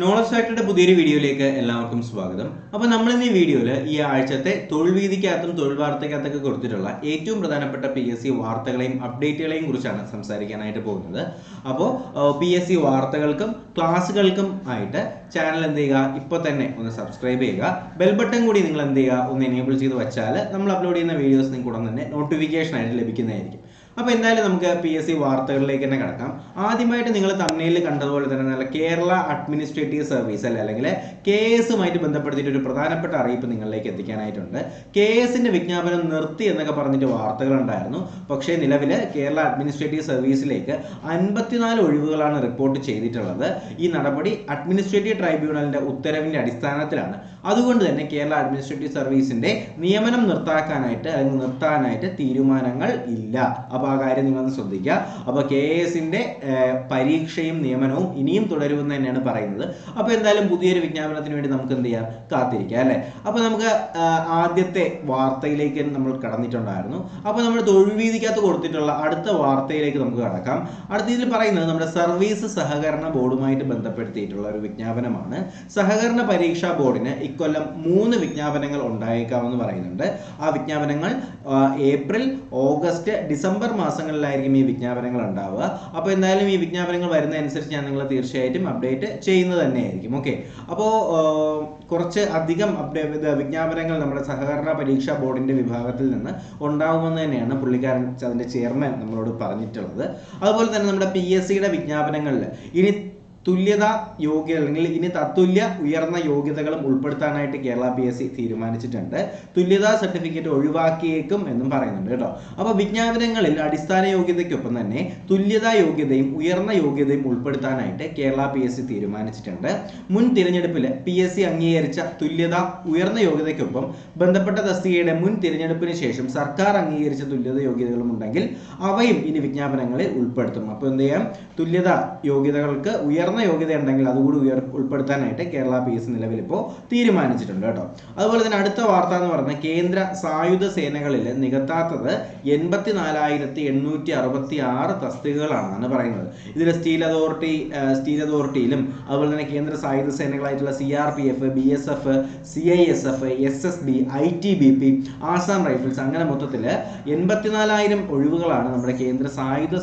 Knowledge ഫാക്ടറിയുടെ പുതിയൊരു വീഡിയോയിലേക്ക് എല്ലാവർക്കും സ്വാഗതം. അപ്പോൾ നമ്മൾ ഇന്ന് ഈ വീഡിയോയിൽ ഈ ആഴ്ചത്തെ തൊഴിൽ വീതിക്കകത്തും തൊഴിൽ വാർത്തയ്ക്കകത്തൊക്കെ കൊടുത്തിട്ടുള്ള ഏറ്റവും പ്രധാനപ്പെട്ട PSC വാർത്തകളെയും അപ്ഡേറ്റുകളെയും കുറിച്ചാണ് സംസാരിക്കാനായിട്ട് പോകുന്നത്. അപ്പോൾ PSC വാർത്തകൾക്കും ക്ലാസ്സുകൾക്കും ആയിട്ട് ചാനൽ എന്ത് ചെയ്യുക, ഇപ്പോൾ തന്നെ ഒന്ന് സബ്സ്ക്രൈബ് ചെയ്യുക. ബെൽ ബട്ടൺ കൂടി നിങ്ങൾ എന്ത് ചെയ്യുക, ഒന്ന് എനേബിൾ ചെയ്ത് വെച്ചാൽ നമ്മൾ അപ്ലോഡ് ചെയ്യുന്ന വീഡിയോസ് നിങ്ങൾക്ക് ഉടൻ തന്നെ നോട്ടിഫിക്കേഷൻ ആയിട്ട് ലഭിക്കുന്നതായിരിക്കും. അപ്പോൾ എന്തായാലും നമുക്ക് PSC വാർത്തകളിലേക്ക് തന്നെ കിടക്കാം. ആദ്യമായിട്ട് നിങ്ങൾ തമ്മിൽ കണ്ടതുപോലെ തന്നെ നല്ല കേരള അഡ്മിനിസ്ട്രേറ്റീവ് സർവീസ് അല്ലെങ്കിൽ KS ബന്ധപ്പെടുത്തിയിട്ട് ഒരു പ്രധാനപ്പെട്ട അറിയിപ്പ് നിങ്ങളിലേക്ക് എത്തിക്കാനായിട്ടുണ്ട്. KSന്റെ വിജ്ഞാപനം നിർത്തി എന്നൊക്കെ പറഞ്ഞിട്ട് വാർത്തകളുണ്ടായിരുന്നു. പക്ഷേ നിലവിൽ കേരള അഡ്മിനിസ്ട്രേറ്റീവ് സർവീസിലേക്ക് 54 ഒഴിവുകളാണ് റിപ്പോർട്ട് ചെയ്തിട്ടുള്ളത്. ഈ നടപടി അഡ്മിനിസ്ട്രേറ്റീവ് ട്രൈബ്യൂണലിന്റെ ഉത്തരവിന്റെ അടിസ്ഥാനത്തിലാണ്. അതുകൊണ്ട് തന്നെ കേരള അഡ്മിനിസ്ട്രേറ്റീവ് സർവീസിന്റെ നിയമനം നിർത്താനായിട്ട് തീരുമാനങ്ങൾ ഇല്ല. അപ്പോൾ ആ കാര്യം നിങ്ങളൊന്ന് ശ്രദ്ധിക്കുക. അപ്പോൾ KSന്റെ പരീക്ഷയും നിയമനവും ഇനിയും തുടരുമെന്ന് തന്നെയാണ് പറയുന്നത്. അപ്പോൾ എന്തായാലും പുതിയൊരു വിജ്ഞാപനത്തിന് വേണ്ടി നമുക്ക് എന്ത് ചെയ്യാം, കാത്തിരിക്കാം അല്ലേ. അപ്പോൾ നമുക്ക് ആദ്യത്തെ വാർത്തയിലേക്ക് നമ്മൾ കടന്നിട്ടുണ്ടായിരുന്നു. അപ്പോൾ നമ്മൾ തൊഴിൽ വീതിക്കകത്ത് കൊടുത്തിട്ടുള്ള അടുത്ത വാർത്തയിലേക്ക് നമുക്ക് കടക്കാം. അടുത്ത ഇതിൽ പറയുന്നത് നമ്മുടെ സർവീസ് സഹകരണ ബോർഡുമായിട്ട് ബന്ധപ്പെടുത്തിയിട്ടുള്ള ഒരു വിജ്ഞാപനമാണ്. സഹകരണ പരീക്ഷാ ബോർഡിന് ഇക്കൊല്ലം 3 വിജ്ഞാപനങ്ങൾ ഉണ്ടായേക്കാമെന്ന് പറയുന്നുണ്ട്. ആ വിജ്ഞാപനങ്ങൾ ഏപ്രിൽ, ഓഗസ്റ്റ്, ഡിസംബർ മാസങ്ങളിലായിരിക്കും ഈ വിജ്ഞാപനങ്ങൾ ഉണ്ടാവുക. അപ്പോൾ എന്തായാലും ഈ വിജ്ഞാപനങ്ങൾ വരുന്നതനുസരിച്ച് ഞാൻ നിങ്ങളെ തീർച്ചയായിട്ടും അപ്ഡേറ്റ് ചെയ്യുന്നത് തന്നെയായിരിക്കും. ഓക്കെ, അപ്പോൾ കുറച്ച് അധികം വിജ്ഞാപനങ്ങൾ നമ്മുടെ സഹകരണ പരീക്ഷാ ബോർഡിന്റെ വിഭാഗത്തിൽ നിന്ന് ഉണ്ടാകുമെന്ന് തന്നെയാണ് പുള്ളിക്കാരൻ അതിന്റെ ചെയർമാൻ നമ്മളോട് പറഞ്ഞിട്ടുള്ളത്. അതുപോലെ തന്നെ നമ്മുടെ PSCയുടെ വിജ്ഞാപനങ്ങളിൽ ഇനി തുല്യത യോഗ്യത അല്ലെങ്കിൽ ഇനി തത്തുല്യ ഉയർന്ന യോഗ്യതകളും ഉൾപ്പെടുത്താനായിട്ട് കേരള PSC തീരുമാനിച്ചിട്ടുണ്ട്. തുല്യതാ സർട്ടിഫിക്കറ്റ് ഒഴിവാക്കിയേക്കും എന്നും പറയുന്നുണ്ട് കേട്ടോ. അപ്പോൾ വിജ്ഞാപനങ്ങളിൽ അടിസ്ഥാന യോഗ്യതയ്ക്കൊപ്പം തന്നെ തുല്യതാ യോഗ്യതയും ഉയർന്ന യോഗ്യതയും ഉൾപ്പെടുത്താനായിട്ട് കേരള PSC തീരുമാനിച്ചിട്ടുണ്ട്. മുൻ തിരഞ്ഞെടുപ്പിൽ PSC അംഗീകരിച്ച തുല്യത ഉയർന്ന യോഗ്യതയ്ക്കൊപ്പം ബന്ധപ്പെട്ട തസ്തികയുടെ മുൻ തിരഞ്ഞെടുപ്പിന് ശേഷം സർക്കാർ അംഗീകരിച്ച തുല്യത യോഗ്യതകളും ഉണ്ടെങ്കിൽ അവയും ഇനി വിജ്ഞാപനങ്ങളിൽ ഉൾപ്പെടുത്തും. അപ്പോൾ എന്ത് ചെയ്യാം, തുല്യത യോഗ്യതകൾക്ക് ഉയർന്ന യോഗ്യത ഉണ്ടെങ്കിൽ അതുകൂടി ഉൾപ്പെടുത്താനായിട്ട് കേരള PSC നിലവിൽ ഇപ്പോൾ തീരുമാനിച്ചിട്ടുണ്ട് കേട്ടോ. അതുപോലെ തന്നെ അടുത്ത വാർത്ത എന്ന് പറഞ്ഞാൽ കേന്ദ്ര സായുധ സേനകളിൽ നികത്താത്തത് 84,866 തസ്തികകളാണെന്നാണ് പറയുന്നത്. ഇതിൽ സ്റ്റീൽ അതോറിറ്റിയിലും അതുപോലെ തന്നെ കേന്ദ്ര സായുധ സേനകളായിട്ടുള്ള CRPF, BSF, CISF, SSB, ITBP, Assam rifles അങ്ങനെ മൊത്തത്തിൽ 84,000 ഒഴിവുകളാണ് നമ്മുടെ കേന്ദ്ര സായുധ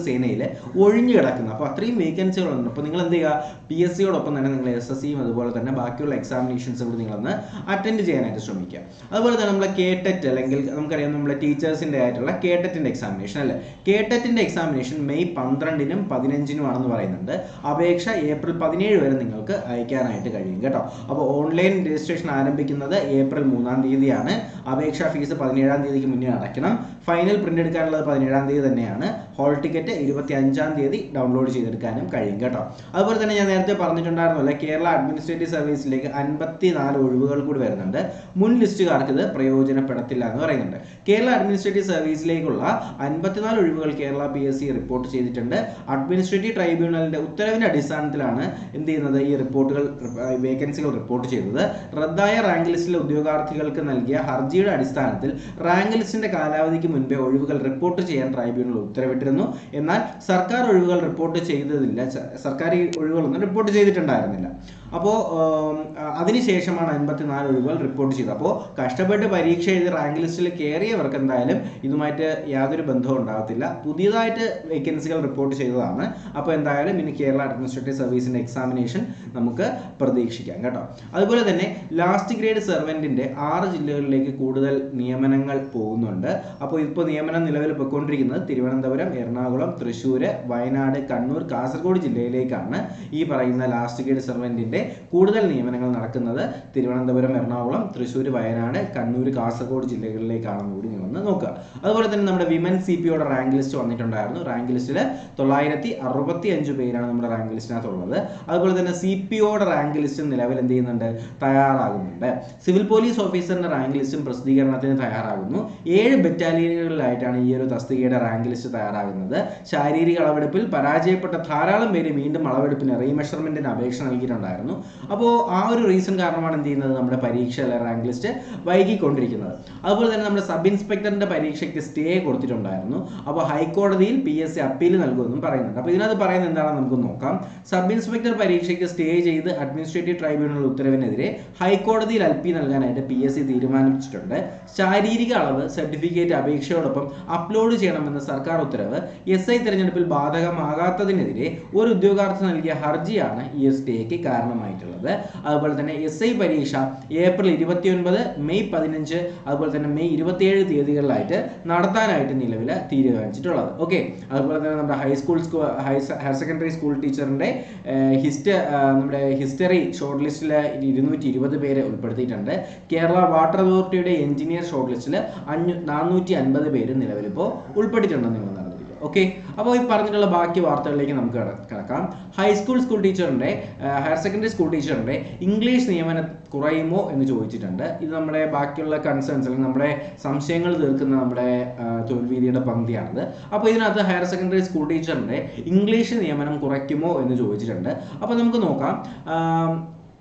സേനയിൽ ഒഴിഞ്ഞു കിടക്കുന്നത്. അപ്പോൾ അത്രയും വേക്കൻസികളുണ്ട്. അപ്പോൾ നിങ്ങൾ എന്ത് ചെയ്യുക, PSCയോടൊപ്പം തന്നെ നിങ്ങൾ SSCയും അതുപോലെ തന്നെ ബാക്കിയുള്ള എക്സാമിനേഷൻസ് കൂടി നിങ്ങളൊന്ന് അറ്റൻഡ് ചെയ്യാനായിട്ട് ശ്രമിക്കുക. അതുപോലെ തന്നെ നമ്മളെ KTET അല്ലെങ്കിൽ നമുക്കറിയാം നമ്മളെ ടീച്ചേഴ്സിൻ്റെ ആയിട്ടുള്ള KTETന്റെ എക്സാമിനേഷൻ അല്ലേ. KTETന്റെ എക്സാമിനേഷൻ മെയ് 12-നും 15-നും ആണെന്ന് പറയുന്നുണ്ട്. അപേക്ഷ ഏപ്രിൽ 17 വരെ നിങ്ങൾക്ക് അയക്കാനായിട്ട് കഴിയും കേട്ടോ. അപ്പോൾ ഓൺലൈൻ രജിസ്ട്രേഷൻ ആരംഭിക്കുന്നത് ഏപ്രിൽ 3-ാം തീയതിയാണ്. അപേക്ഷാ ഫീസ് 17-ാം തീയതിക്ക് മുന്നേ അടയ്ക്കണം. ഫൈനൽ പ്രിന്റ് എടുക്കാനുള്ളത് 17-ാം തീയതി തന്നെയാണ്. ഹോൾ ടിക്കറ്റ് 25-ാം തീയതി ഡൗൺലോഡ് ചെയ്തെടുക്കാനും കഴിയും കേട്ടോ. അതുപോലെ തന്നെ ഞാൻ നേരത്തെ പറഞ്ഞിട്ടുണ്ടായിരുന്നല്ലോ, കേരള അഡ്മിനിസ്ട്രേറ്റീവ് സർവീസിലേക്ക് 54 ഒഴിവുകൾ കൂടി വരുന്നുണ്ട്. മുൻ ലിസ്റ്റുകാർക്ക് ഇത് പ്രയോജനപ്പെടത്തില്ല എന്ന് പറയുന്നുണ്ട്. കേരള അഡ്മിനിസ്ട്രേറ്റീവ് സർവീസിലേക്കുള്ള 54 ഒഴിവുകൾ കേരള PSC റിപ്പോർട്ട് ചെയ്തിട്ടുണ്ട്. അഡ്മിനിസ്ട്രേറ്റീവ് ട്രൈബ്യൂണലിന്റെ ഉത്തരവിന്റെ അടിസ്ഥാനത്തിലാണ് എന്ത് ചെയ്യുന്നത്, ഈ വേക്കൻസികൾ റിപ്പോർട്ട് ചെയ്തത്. റദ്ദായ റാങ്ക് ലിസ്റ്റിലെ ഉദ്യോഗാർത്ഥികൾക്ക് നൽകിയ ഹർജിയുടെ അടിസ്ഥാനത്തിൽ റാങ്ക് ലിസ്റ്റിന്റെ കാലാവധിക്ക് മുൻപേ ഒഴിവുകൾ റിപ്പോർട്ട് ചെയ്യാൻ ട്രൈബ്യൂണൽ ഉത്തരവിട്ടിരുന്നു. എന്നാൽ സർക്കാർ ഒഴിവുകൾ റിപ്പോർട്ട് ചെയ്തതില്ല, സർക്കാർ ഈ ഒഴിവുകളൊന്നും റിപ്പോർട്ട് ചെയ്തിട്ടുണ്ടായിരുന്നില്ല. അപ്പോൾ അതിനുശേഷമാണ് 54 ഒഴിവുകൾ റിപ്പോർട്ട് ചെയ്തത്. അപ്പോൾ കഷ്ടപ്പെട്ട് പരീക്ഷ എഴുതി റാങ്ക് ലിസ്റ്റിൽ കയറിയവർക്ക് എന്തായാലും ഇതുമായിട്ട് യാതൊരു ബന്ധവും ഉണ്ടാകത്തില്ല. പുതിയതായിട്ട് വേക്കൻസികൾ റിപ്പോർട്ട് ചെയ്തതാണ്. അപ്പോൾ എന്തായാലും ഇനി കേരള അഡ്മിനിസ്ട്രേറ്റീവ് സർവീസിന്റെ എക്സാമിനേഷൻ നമുക്ക് പ്രതീക്ഷിക്കാം കേട്ടോ. അതുപോലെ തന്നെ ലാസ്റ്റ് ഗ്രേഡ് സെർവന്റിന്റെ 6 ജില്ലകളിലേക്ക് കൂടുതൽ നിയമനങ്ങൾ പോകുന്നുണ്ട്. അപ്പോൾ ഇപ്പോൾ നിയമനം നിലവിൽ പോയിക്കൊണ്ടിരിക്കുന്നത് തിരുവനന്തപുരം, എറണാകുളം, തൃശ്ശൂർ, വയനാട്, കണ്ണൂർ, കാസർഗോഡ് ജില്ലയിലേക്കാണ്. ഈ പറയുന്ന ലാസ്റ്റ് ഗ്രേഡ് സെർവന്റിന്റെ കൂടുതൽ നിയമനങ്ങൾ നടക്കുന്നത് തിരുവനന്തപുരം, എറണാകുളം, തൃശ്ശൂർ, വയനാട്, കണ്ണൂർ, കാസർഗോഡ് ജില്ലകളിലേക്കാണെന്ന് കൂടി നിങ്ങളൊന്ന് നോക്കുക. അതുപോലെ തന്നെ നമ്മുടെ വിമൻ CPOയുടെ റാങ്ക് ലിസ്റ്റ് വന്നിട്ടുണ്ടായിരുന്നു. റാങ്ക് ലിസ്റ്റിൽ 965 പേരാണ് നമ്മുടെ റാങ്ക് ലിസ്റ്റിനകത്തുള്ളത്. അതുപോലെ തന്നെ CPOയുടെ റാങ്ക് ലിസ്റ്റും നിലവിൽ എന്ത് ചെയ്യുന്നുണ്ട്, തയ്യാറാകുന്നുണ്ട്. സിവിൽ പോലീസ് ഓഫീസറിന്റെ റാങ്ക് ലിസ്റ്റും പ്രസിദ്ധീകരണത്തിന് തയ്യാറാകുന്നു. 7 ബറ്റാലിയനുകളിലായിട്ടാണ് ഈ ഒരു തസ്തികയുടെ റാങ്ക് ലിസ്റ്റ് തയ്യാറാകുന്നത്. ശാരീരിക അളവെടുപ്പിൽ പരാജയപ്പെട്ട ധാരാളം പേര് വീണ്ടും അളവെടുപ്പിന് റീമെഷർമെന്റിന് അപേക്ഷ നൽകിയിട്ടുണ്ടായിരുന്നു. ഉണ്ടായിരുന്നു. അപ്പോൾ ആ ഒരു റീസൺ കാരണമാണ് എന്ത് ചെയ്യുന്നത്, നമ്മുടെ പരീക്ഷ റാങ്ക് ലിസ്റ്റ് വൈകിക്കൊണ്ടിരിക്കുന്നത്. അതുപോലെ തന്നെ നമ്മുടെ സബ് ഇൻസ്പെക്ടറിന്റെ പരീക്ഷയ്ക്ക് സ്റ്റേ കൊടുത്തിട്ടുണ്ടായിരുന്നു. അപ്പോൾ ഹൈക്കോടതിയിൽ PSC അപ്പീൽ നൽകുമെന്നും പറയുന്നുണ്ട്. അപ്പോൾ ഇതിനകത്ത് പറയുന്നത് എന്താണെന്ന് നമുക്ക് നോക്കാം. സബ് ഇൻസ്പെക്ടർ പരീക്ഷയ്ക്ക് സ്റ്റേ ചെയ്ത് അഡ്മിനിസ്ട്രേറ്റീവ് ട്രൈബ്യൂണൽ ഉത്തരവിനെതിരെ ഹൈക്കോടതിയിൽ അപ്പീൽ നൽകാനായിട്ട് PSC തീരുമാനിച്ചിട്ടുണ്ട്. ശാരീരിക അളവ് സർട്ടിഫിക്കറ്റ് അപേക്ഷയോടൊപ്പം അപ്ലോഡ് ചെയ്യണമെന്ന സർക്കാർ ഉത്തരവ് SI തിരഞ്ഞെടുപ്പിൽ ബാധകമാകാത്തതിനെതിരെ ഒരു ഉദ്യോഗാർത്ഥി നൽകിയ ഹർജിയാണ് ഈ സ്റ്റേക്ക് കാരണമായിട്ടുള്ളത്. അതുപോലെ തന്നെ SI പരീക്ഷ ഏപ്രിൽ 29, മെയ് 15, അതുപോലെ തന്നെ മെയ് 27 തീയതികളിലായിട്ട് നടത്താനായിട്ട് നിലവിൽ തീരുമാനിച്ചിട്ടുള്ളത്. ഓക്കെ, അതുപോലെ തന്നെ നമ്മുടെ ഹയർ സെക്കൻഡറി സ്കൂൾ ടീച്ചറിന്റെ നമ്മുടെ ഹിസ്റ്ററി ഷോർട്ട് ലിസ്റ്റിൽ 220 പേരെ ഉൾപ്പെടുത്തിയിട്ടുണ്ട്. കേരള വാട്ടർ അതോറിറ്റിയുടെ എഞ്ചിനീയർ ഷോർട്ട് ലിസ്റ്റിൽ 450 പേര് നിലവിലിപ്പോൾ ഉൾപ്പെട്ടിട്ടുണ്ടെന്ന് നിങ്ങൾ നടന്നിരിക്കുക. ഓക്കെ, അപ്പോൾ ഈ പറഞ്ഞിട്ടുള്ള ബാക്കി വാർത്തകളിലേക്ക് നമുക്ക് കിടക്കാം. ഹയർ സെക്കൻഡറി സ്കൂൾ ടീച്ചറിന്റെ ഇംഗ്ലീഷ് നിയമനം കുറയുമോ എന്ന് ചോദിച്ചിട്ടുണ്ട്. ഇത് നമ്മുടെ ബാക്കിയുള്ള കൺസേൺസ് അല്ലെങ്കിൽ നമ്മുടെ സംശയങ്ങൾ തീർക്കുന്ന നമ്മുടെ തൊഴിൽവീതിയുടെ പങ്ക്തിയാണിത്. അപ്പോൾ ഇതിനകത്ത് ഹയർ സെക്കൻഡറി സ്കൂൾ ടീച്ചറിന്റെ ഇംഗ്ലീഷ് നിയമനം കുറയ്ക്കുമോ എന്ന് ചോദിച്ചിട്ടുണ്ട്. അപ്പോൾ നമുക്ക് നോക്കാം.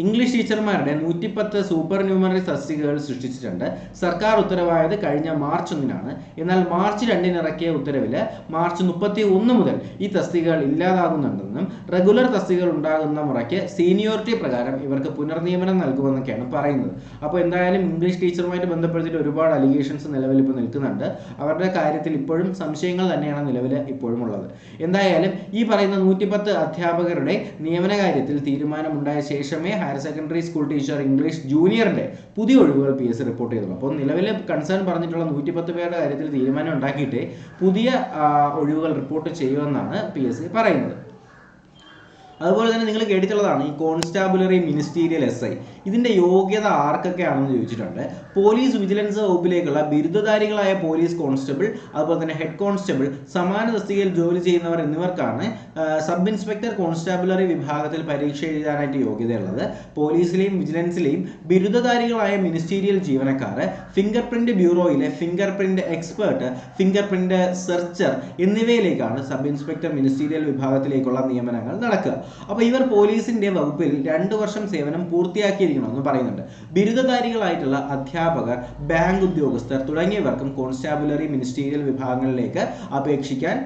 ഇംഗ്ലീഷ് ടീച്ചർമാരുടെ 110 സൂപ്പർ ന്യൂമറി തസ്തികകൾ സൃഷ്ടിച്ചിട്ടുണ്ട്. സർക്കാർ ഉത്തരവായത് കഴിഞ്ഞ മാർച്ച് 1-നാണ്. എന്നാൽ മാർച്ച് 2-ന് ഇറക്കിയ ഉത്തരവിൽ മാർച്ച് 31 മുതൽ ഈ തസ്തികകൾ ഇല്ലാതാകുന്നുണ്ടെന്നും റെഗുലർ തസ്തികകൾ ഉണ്ടാകുന്ന മുറയ്ക്ക് സീനിയോറിറ്റി പ്രകാരം ഇവർക്ക് പുനർനിയമനം നൽകുമെന്നൊക്കെയാണ് പറയുന്നത്. അപ്പോൾ എന്തായാലും ഇംഗ്ലീഷ് ടീച്ചറുമായിട്ട് ബന്ധപ്പെടുത്തിയിട്ട് ഒരുപാട് അലിഗേഷൻസ് നിലവിൽ ഇപ്പോൾ നിൽക്കുന്നുണ്ട്. അവരുടെ കാര്യത്തിൽ ഇപ്പോഴും സംശയങ്ങൾ തന്നെയാണ് നിലവിൽ ഇപ്പോഴും ഉള്ളത്. എന്തായാലും ഈ പറയുന്ന 110 അധ്യാപകരുടെ നിയമന കാര്യത്തിൽ തീരുമാനമുണ്ടായ ശേഷമേ higher secondary school teacher English ജൂനിയറിന്റെ പുതിയ ഒഴിവുകൾ PSC റിപ്പോർട്ട് ചെയ്തുള്ളൂ. അപ്പോൾ നിലവിൽ കൺസേൺ പറഞ്ഞിട്ടുള്ള 110 പേരുടെ കാര്യത്തിൽ തീരുമാനം ഉണ്ടാക്കിയിട്ട് പുതിയ ഒഴിവുകൾ റിപ്പോർട്ട് ചെയ്യുമെന്നാണ് PSC പറയുന്നത്. അതുപോലെ തന്നെ നിങ്ങൾ കേട്ടിട്ടുള്ളതാണ് ഈ കോൺസ്റ്റാബുലറി മിനിസ്റ്റീരിയൽ SI. ഇതിന്റെ യോഗ്യത ആർക്കൊക്കെയാണെന്ന് ചോദിച്ചിട്ടുണ്ട്. പോലീസ് വിജിലൻസ് വകുപ്പിലേക്കുള്ള ബിരുദധാരികളായ പോലീസ് കോൺസ്റ്റബിൾ, അതുപോലെ തന്നെ ഹെഡ് കോൺസ്റ്റബിൾ, സമാന തസ്തികയിൽ ജോലി ചെയ്യുന്നവർ എന്നിവർക്കാണ് സബ് ഇൻസ്പെക്ടർ കോൺസ്റ്റാബുലറി വിഭാഗത്തിൽ പരീക്ഷ എഴുതാനായിട്ട് യോഗ്യതയുള്ളത്. പോലീസിലെയും വിജിലൻസിലെയും ബിരുദധാരികളായ മിനിസ്റ്റീരിയൽ ജീവനക്കാർ, ഫിംഗർ പ്രിന്റ് ബ്യൂറോയിലെ finger print expert, finger print searcher എന്നിവയിലേക്കാണ് സബ് ഇൻസ്പെക്ടർ മിനിസ്റ്റീരിയൽ വിഭാഗത്തിലേക്കുള്ള നിയമനങ്ങൾ നടക്കുക. അപ്പോൾ ഇവർ പോലീസിന്റെ വകുപ്പിൽ 2 വർഷം സേവനം പൂർത്തിയാക്കിയിരിക്കണമെന്ന് പറയുന്നുണ്ട്. ബിരുദധാരികളായിട്ടുള്ള അധ്യാപകർ, ബാങ്ക് ഉദ്യോഗസ്ഥർ തുടങ്ങിയവർക്കും കോൺസ്റ്റാബുലറി മിനിസ്റ്റീരിയൽ വിഭാഗങ്ങളിലേക്ക് അപേക്ഷിക്കാൻ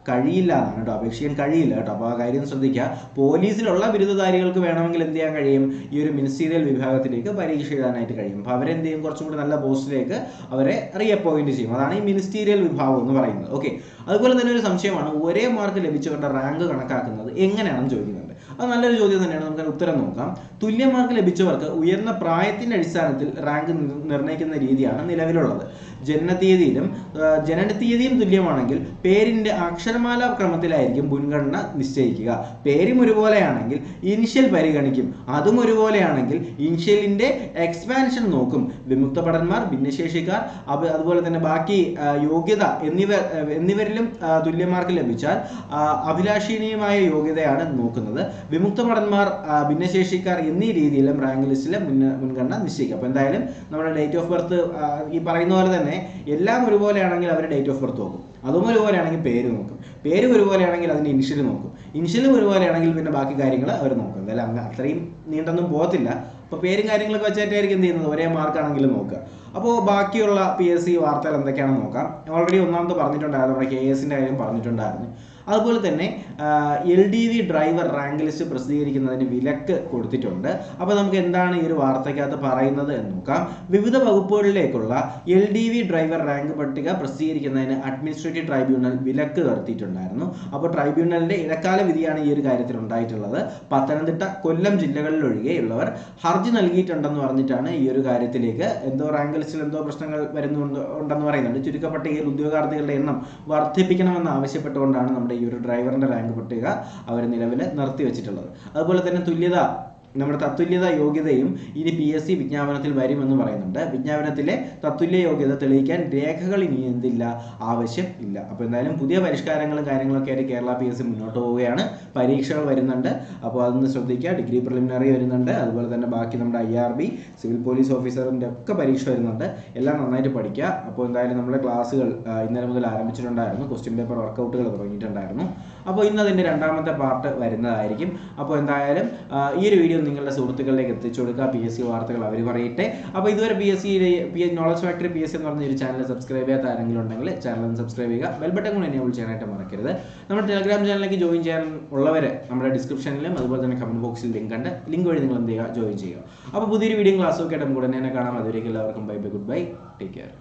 കഴിയില്ല എന്നാണ് കേട്ടോ, അപേക്ഷിക്കാൻ കഴിയില്ല കേട്ടോ. അപ്പോൾ ആ കാര്യം ശ്രദ്ധിക്കുക. പോലീസിലുള്ള ബിരുദധാരികൾക്ക് വേണമെങ്കിൽ എന്ത് ചെയ്യാൻ കഴിയും, ഈ ഒരു മിനിസ്റ്റീരിയൽ വിഭാഗത്തിലേക്ക് പരീക്ഷ എഴുതാനായിട്ട് കഴിയും. അപ്പോൾ അവരെന്ത് ചെയ്യും, കുറച്ചും കൂടി നല്ല പോസ്റ്റിലേക്ക് അവരെ റീഅപ്പോയിന്റ് ചെയ്യും. അതാണ് ഈ മിനിസ്റ്റീരിയൽ വിഭാഗം എന്ന് പറയുന്നത്. ഓക്കെ, അതുപോലെ തന്നെ ഒരു സംശയമാണ്, ഒരേ മാർക്ക് ലഭിച്ചവരുടെ റാങ്ക് കണക്കാക്കുന്നത് എങ്ങനെയാണെന്ന് ചോദിക്കുന്നുണ്ട്. അത് നല്ലൊരു ചോദ്യം തന്നെയാണ്, നമുക്ക് ഉത്തരം നോക്കാം. തുല്യ മാർക്ക് ലഭിച്ചവർക്ക് ഉയർന്ന പ്രായത്തിന്റെ അടിസ്ഥാനത്തിൽ റാങ്ക് നിർണ്ണയിക്കുന്ന രീതിയാണ് നിലവിലുള്ളത്. ജനനത്തീയതിയും തുല്യമാണെങ്കിൽ പേരിന്റെ അക്ഷരമാല ക്രമത്തിലായിരിക്കും മുൻഗണന നിശ്ചയിക്കുക. പേരും ഒരുപോലെയാണെങ്കിൽ ഇനിഷ്യൽ പരിഗണിക്കും. അതും ഒരുപോലെയാണെങ്കിൽ ഇനിഷ്യലിന്റെ എക്സ്പാൻഷൻ നോക്കും. വിമുക്ത ഭടന്മാർ, ഭിന്നശേഷിക്കാർ, അതുപോലെ തന്നെ ബാക്കി യോഗ്യത എന്നിവരിലും തുല്യ മാർക്ക് ലഭിച്ചാൽ അഭിലാഷണീയമായ യോഗ്യതയാണ് നോക്കുന്നത്. വിമുക്ത ഭടന്മാർ, ഭിന്നശേഷിക്കാർ എന്നീ രീതിയിലും റാങ്ക് ലിസ്റ്റിലെ മുൻഗണന നിശ്ചയിക്കും. അപ്പോൾ എന്തായാലും നമ്മുടെ ഡേറ്റ് ഓഫ് ബർത്ത് ഈ പറയുന്ന പോലെ തന്നെ എല്ലാം ഒരുപോലെയാണെങ്കിൽ അവർ ഡേറ്റ് ഓഫ് ബർത്ത് നോക്കും. അതും ഒരുപോലെയാണെങ്കിൽ പേര് നോക്കും. പേര് ഒരുപോലെയാണെങ്കിൽ അതിൻ്റെ ഇനിഷ്യൽ നോക്കും. ഇനിഷ്യലും ഒരുപോലെയാണെങ്കിൽ പിന്നെ ബാക്കി കാര്യങ്ങൾ അവർ നോക്കും. എന്തായാലും അങ്ങ് അത്രയും നീണ്ടൊന്നും പോകത്തില്ല. അപ്പോൾ പേരും കാര്യങ്ങളൊക്കെ വെച്ചായിട്ടായിരിക്കും എന്ത് ചെയ്യുന്നത്, ഒരേ മാർക്കാണെങ്കിലും നോക്കുക. അപ്പോൾ ബാക്കിയുള്ള PSC വാർത്തകൾ എന്തൊക്കെയാണെന്ന് നോക്കാം. ഓൾറെഡി ഒന്നാമത് പറഞ്ഞിട്ടുണ്ടായിരുന്നു, നമ്മുടെ KSന്റെ കാര്യം പറഞ്ഞിട്ടുണ്ടായിരുന്നു. അതുപോലെ തന്നെ LDV ഡ്രൈവർ റാങ്ക് ലിസ്റ്റ് പ്രസിദ്ധീകരിക്കുന്നതിന് വിലക്ക് കൊടുത്തിട്ടുണ്ട്. അപ്പോൾ നമുക്ക് എന്താണ് ഈ ഒരു വാർത്തയ്ക്കകത്ത് പറയുന്നത് എന്ന് നോക്കാം. വിവിധ വകുപ്പുകളിലേക്കുള്ള LDV ഡ്രൈവർ റാങ്ക് പട്ടിക പ്രസിദ്ധീകരിക്കുന്നതിന് അഡ്മിനിസ്ട്രേറ്റീവ് ട്രൈബ്യൂണൽ വിലക്ക് വരുത്തിയിട്ടുണ്ടായിരുന്നു. അപ്പോൾ ട്രൈബ്യൂണലിന്റെ ഇടക്കാല വിധിയാണ് ഈ ഒരു കാര്യത്തിൽ ഉണ്ടായിട്ടുള്ളത്. പത്തനംതിട്ട, കൊല്ലം ജില്ലകളിലൊഴികെയുള്ളവർ ഹർജി നൽകിയിട്ടുണ്ടെന്ന് പറഞ്ഞിട്ടാണ് ഈ ഒരു കാര്യത്തിലേക്ക് എന്തോ റാങ്ക് ലിസ്റ്റിൽ എന്തോ പ്രശ്നങ്ങൾ ഉണ്ടെന്ന് പറയുന്നുണ്ട്. ചുരുക്കപ്പട്ടികയിൽ ഉദ്യോഗാർത്ഥികളുടെ എണ്ണം വർദ്ധിപ്പിക്കണമെന്ന് ആവശ്യപ്പെട്ടുകൊണ്ടാണ് നമ്മുടെ ഈ ഒരു ഡ്രൈവറിന്റെ റാങ്ക് പട്ടിക അവർ നിലവിൽ നിർത്തിവെച്ചിട്ടുള്ളത്. അതുപോലെ തന്നെ നമ്മുടെ തത്തുല്യത യോഗ്യതയും ഇനി PSC വിജ്ഞാപനത്തിൽ വരുമെന്ന് പറയുന്നുണ്ട്. വിജ്ഞാപനത്തിലെ തത്തുല്യ യോഗ്യത തെളിയിക്കാൻ രേഖകൾ ഇനി എന്തില്ല, ആവശ്യം ഇല്ല. അപ്പോൾ എന്തായാലും പുതിയ പരിഷ്കാരങ്ങളും കാര്യങ്ങളൊക്കെ ആയിട്ട് കേരള PSC മുന്നോട്ട് പോവുകയാണ്. പരീക്ഷകൾ വരുന്നുണ്ട്, അപ്പോൾ അതൊന്ന് ശ്രദ്ധിക്കുക. ഡിഗ്രി പ്രിലിമിനറി വരുന്നുണ്ട്, അതുപോലെ തന്നെ ബാക്കി നമ്മുടെ IRB, സിവിൽ പോലീസ് ഓഫീസറിൻ്റെ ഒക്കെ പരീക്ഷ വരുന്നുണ്ട്. എല്ലാം നന്നായിട്ട് പഠിക്കുക. അപ്പോൾ എന്തായാലും നമ്മുടെ ക്ലാസ്സുകൾ ഇന്നലെ മുതൽ ആരംഭിച്ചിട്ടുണ്ടായിരുന്നു. Question paper വർക്കൗട്ടുകൾ തുടങ്ങിയിട്ടുണ്ടായിരുന്നു. അപ്പോൾ ഇന്ന് അതിൻ്റെ രണ്ടാമത്തെ പാർട്ട് വരുന്നതായിരിക്കും. അപ്പോൾ എന്തായാലും ഈ ഒരു വീഡിയോ നിങ്ങളുടെ സുഹൃത്തുക്കളിലേക്ക് എത്തിച്ചു കൊടുക്കുക. PSC വാർത്തകൾ അവർ പറയട്ടെ. അപ്പോൾ ഇതുവരെ നോളജ് ഫാക്ടറി PSC എന്ന് പറഞ്ഞ ഒരു ചാനൽ സബ്സ്ക്രൈബ് ചെയ്യാത്ത ആരെങ്കിലും ഉണ്ടെങ്കിൽ ചാനൽ സബ്സ്ക്രൈബ് ചെയ്യുക. ബെൽ ബട്ടൺ കൂടി എനേബിൾ ചെയ്യാനായിട്ട് മറക്കരുത്. നമ്മുടെ ടെലഗ്രാം ചാനലിലേക്ക് ജോയിൻ ചെയ്യാൻ ഉള്ളവർ നമ്മുടെ ഡിസ്ക്രിപ്ഷനിലും അതുപോലെ തന്നെ കമന്റ് ബോക്സിൽ ലിങ്ക് വഴി നിങ്ങൾ എന്ത് ചെയ്യുക, ജോയിൻ ചെയ്യുക. അപ്പോൾ പുതിയൊരു വീഡിയോ ക്ലാസ്സൊക്കെ ആയിട്ട് നമുക്ക് ഉടനെ തന്നെ കാണാം. അതുവരേക്കും എല്ലാവർക്കും bye bye, good bye, take care.